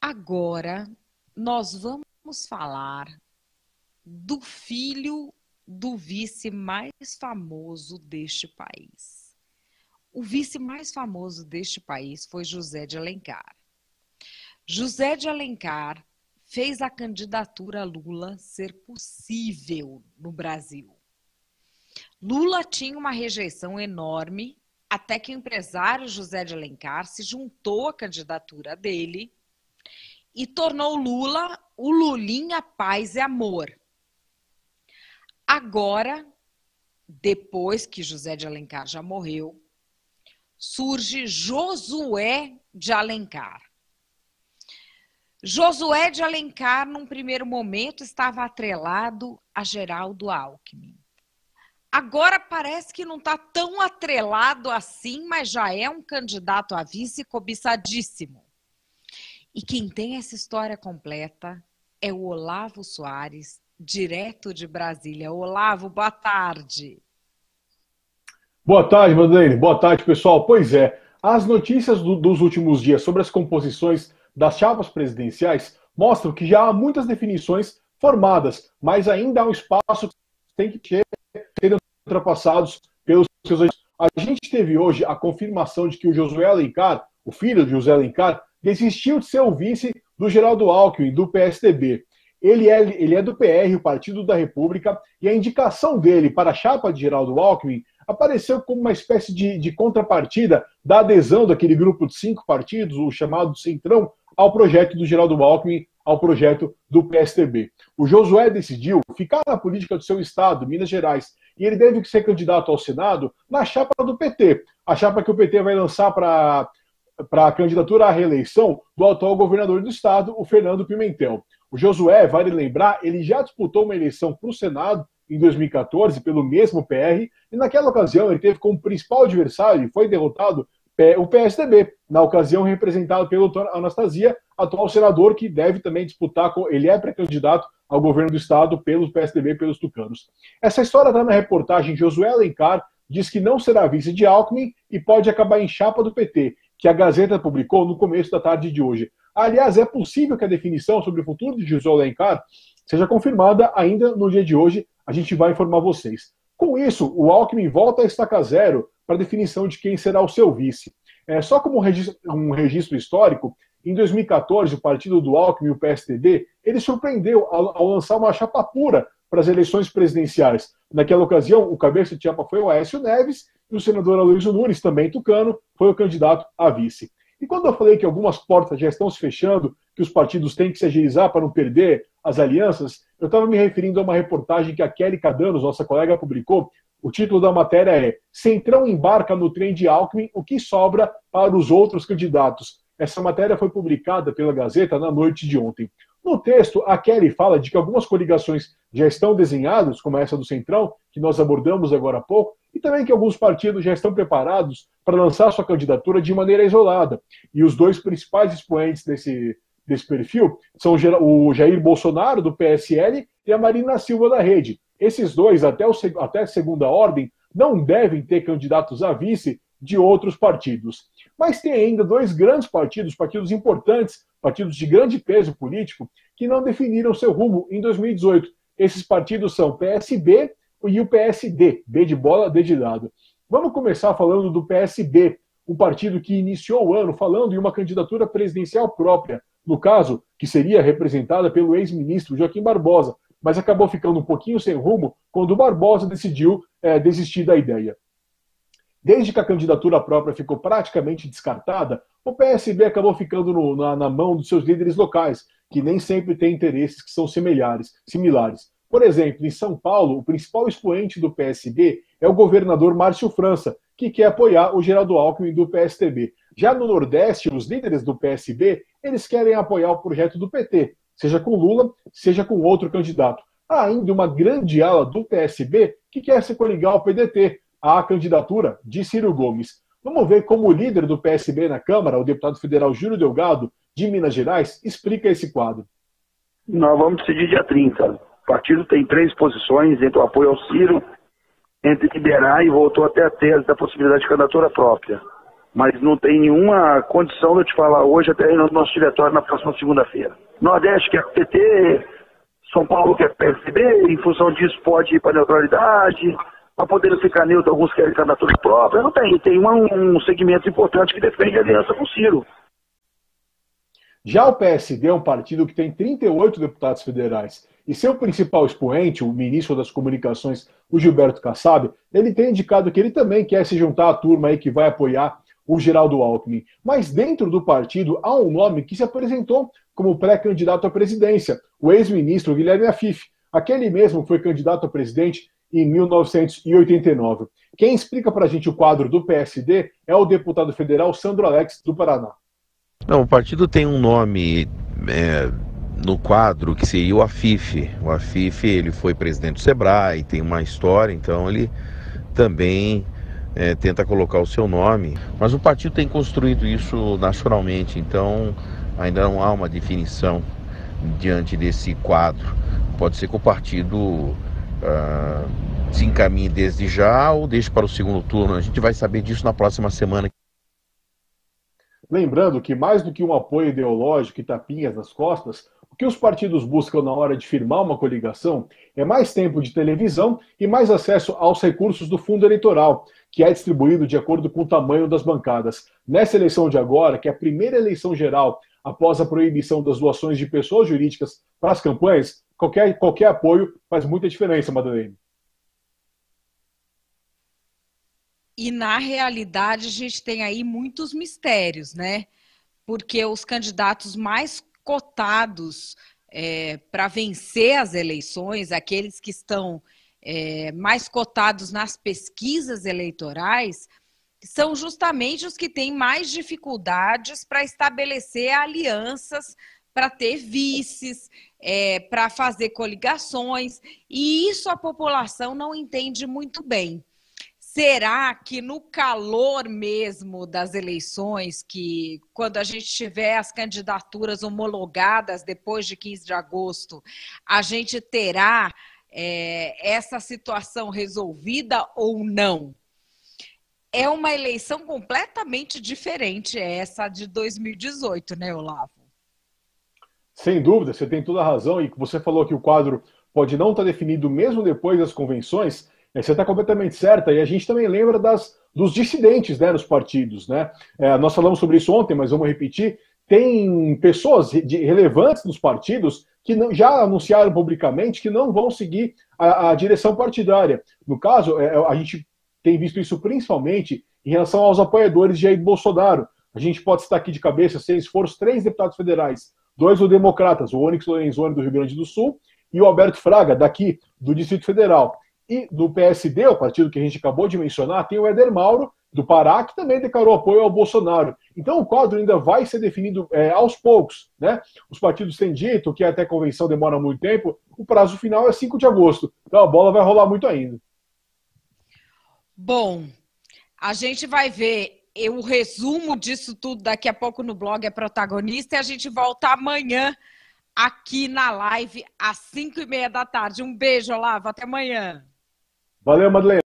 Agora, nós vamos falar do filho do vice mais famoso deste país. O vice mais famoso deste país foi José de Alencar. José de Alencar fez a candidatura a Lula ser possível no Brasil. Lula tinha uma rejeição enorme, até que o empresário José de Alencar se juntou à candidatura dele e tornou Lula o Lulinha Paz e Amor. Agora, depois que José de Alencar já morreu, surge Josué de Alencar. Josué de Alencar, num primeiro momento, estava atrelado a Geraldo Alckmin. Agora parece que não está tão atrelado assim, mas já é um candidato a vice cobiçadíssimo. E quem tem essa história completa é o Olavo Soares, direto de Brasília. Olavo, boa tarde. Boa tarde, Madeleine. Boa tarde, pessoal. Pois é, as notícias dos últimos dias sobre as composições das chapas presidenciais mostram que já há muitas definições formadas, mas ainda há um espaço que tem que ser ultrapassados pelos seus. A gente teve hoje a confirmação de que o Josué Alencar, o filho de José Alencar, desistiu de ser o vice do Geraldo Alckmin, do PSDB. Ele é do PR, o Partido da República, e a indicação dele para a chapa de Geraldo Alckmin apareceu como uma espécie de contrapartida da adesão daquele grupo de 5 partidos, o chamado Centrão, ao projeto do Geraldo Alckmin, ao projeto do PSDB. O Josué decidiu ficar na política do seu estado, Minas Gerais, e ele deve ser candidato ao Senado na chapa do PT, a chapa que o PT vai lançar para a candidatura à reeleição do atual governador do estado, o Fernando Pimentel. O Josué, vale lembrar, ele já disputou uma eleição para o Senado em 2014 pelo mesmo PR, e naquela ocasião ele teve como principal adversário, e foi derrotado, o PSDB, na ocasião representado pelo Anastasia, atual senador que deve também disputar, ele é pré-candidato ao governo do estado pelo PSDB, pelos tucanos. Essa história está na reportagem. Josué Alencar diz que não será vice de Alckmin e pode acabar em chapa do PT, que a Gazeta publicou no começo da tarde de hoje. Aliás, é possível que a definição sobre o futuro de Josué Alencar seja confirmada ainda no dia de hoje. A gente vai informar vocês. Com isso, o Alckmin volta a estaca zero para a definição de quem será o seu vice. Só como um registro histórico, em 2014, o partido do Alckmin, o PSDB, ele surpreendeu ao lançar uma chapa pura para as eleições presidenciais. Naquela ocasião, o cabeça de chapa foi o Aécio Neves e o senador Aloysio Nunes, também tucano, foi o candidato a vice. E quando eu falei que algumas portas já estão se fechando, que os partidos têm que se agilizar para não perder as alianças, eu estava me referindo a uma reportagem que a Kelly Cadanos, nossa colega, publicou. O título da matéria é "Centrão embarca no trem de Alckmin, o que sobra para os outros candidatos". Essa matéria foi publicada pela Gazeta na noite de ontem. No texto, a Kelly fala de que algumas coligações já estão desenhadas, como essa do Centrão, que nós abordamos agora há pouco, e também que alguns partidos já estão preparados para lançar sua candidatura de maneira isolada. E os dois principais expoentes desse perfil são o Jair Bolsonaro, do PSL, e a Marina Silva, da Rede. Esses dois, até segunda ordem, não devem ter candidatos a vice de outros partidos. Mas tem ainda dois grandes partidos importantes, partidos de grande peso político, que não definiram seu rumo em 2018. Esses partidos são o PSB e o PSD, B de bola, D de dado. Vamos começar falando do PSB, um partido que iniciou o ano falando em uma candidatura presidencial própria, no caso, que seria representada pelo ex-ministro Joaquim Barbosa, mas acabou ficando um pouquinho sem rumo quando o Barbosa decidiu desistir da ideia. Desde que a candidatura própria ficou praticamente descartada, o PSB acabou ficando na mão dos seus líderes locais, que nem sempre têm interesses que são similares. Por exemplo, em São Paulo, o principal expoente do PSB é o governador Márcio França, que quer apoiar o Geraldo Alckmin do PSDB. Já no Nordeste, os líderes do PSB, eles querem apoiar o projeto do PT, seja com Lula, seja com outro candidato. Há ainda uma grande ala do PSB que quer se coligar ao PDT, à candidatura de Ciro Gomes. Vamos ver como o líder do PSB na Câmara, o deputado federal Júlio Delgado, de Minas Gerais, explica esse quadro. Nós vamos decidir dia 30. O partido tem 3 posições entre o apoio ao Ciro, entre liberar e voltou até a tese da possibilidade de candidatura própria. mas não tem nenhuma condição de eu te falar hoje até no nosso diretório na próxima segunda-feira. Nordeste quer PT, São Paulo quer PSDB, em função disso pode ir para neutralidade, para poder ficar neutro, alguns querem candidatura própria. Não tem, tem um segmento importante que defende a aliança com o Ciro. Já o PSD é um partido que tem 38 deputados federais. E seu principal expoente, o ministro das Comunicações, o Gilberto Kassab, ele tem indicado que ele também quer se juntar à turma aí que vai apoiar o Geraldo Alckmin. Mas dentro do partido há um nome que se apresentou como pré-candidato à presidência, o ex-ministro Guilherme Afif, aquele mesmo que foi candidato a presidente em 1989. Quem explica para a gente o quadro do PSD é o deputado federal Sandro Alex, do Paraná. Não, o partido tem um nome no quadro que seria o Afif. O Afif, ele foi presidente do Sebrae, tem uma história, então ele também tenta colocar o seu nome. Mas o partido tem construído isso naturalmente, então ainda não há uma definição diante desse quadro. Pode ser que o partido se encaminhe desde já ou deixe para o segundo turno. A gente vai saber disso na próxima semana. Lembrando que mais do que um apoio ideológico e tapinhas nas costas, o que os partidos buscam na hora de firmar uma coligação é mais tempo de televisão e mais acesso aos recursos do fundo eleitoral, que é distribuído de acordo com o tamanho das bancadas. Nessa eleição de agora, que é a primeira eleição geral após a proibição das doações de pessoas jurídicas para as campanhas, qualquer apoio faz muita diferença, Madalene. E, na realidade, a gente tem aí muitos mistérios, né? Porque os candidatos mais cotados para vencer as eleições, aqueles que estão mais cotados nas pesquisas eleitorais, são justamente os que têm mais dificuldades para estabelecer alianças, para ter vices, para fazer coligações, e isso a população não entende muito bem. Será que no calor mesmo das eleições, que quando a gente tiver as candidaturas homologadas depois de 15 de agosto, a gente terá essa situação resolvida ou não? É uma eleição completamente diferente essa de 2018, né, Olavo? Sem dúvida, você tem toda a razão, e você falou que o quadro pode não estar definido mesmo depois das convenções. Você está completamente certa, e a gente também lembra dos dissidentes, né, nos partidos. Né? Nós falamos sobre isso ontem, mas vamos repetir. Tem pessoas relevantes nos partidos que já anunciaram publicamente que não vão seguir a direção partidária. No caso, a gente tem visto isso principalmente em relação aos apoiadores de Jair Bolsonaro. A gente pode citar aqui de cabeça, se foram os 3 deputados federais, 2 do Democratas, o Onyx Lorenzoni do Rio Grande do Sul e o Alberto Fraga, daqui do Distrito Federal. E do PSD, o partido que a gente acabou de mencionar, tem o Éder Mauro, do Pará, que também declarou apoio ao Bolsonaro. Então o quadro ainda vai ser definido aos poucos. Né? Os partidos têm dito que até a convenção demora muito tempo, o prazo final é 5 de agosto. Então a bola vai rolar muito ainda. Bom, a gente vai ver o resumo disso tudo daqui a pouco no blog É Protagonista, e a gente volta amanhã aqui na live às 5h30 da tarde. Um beijo, Olavo, até amanhã. Valeu, Madeleine.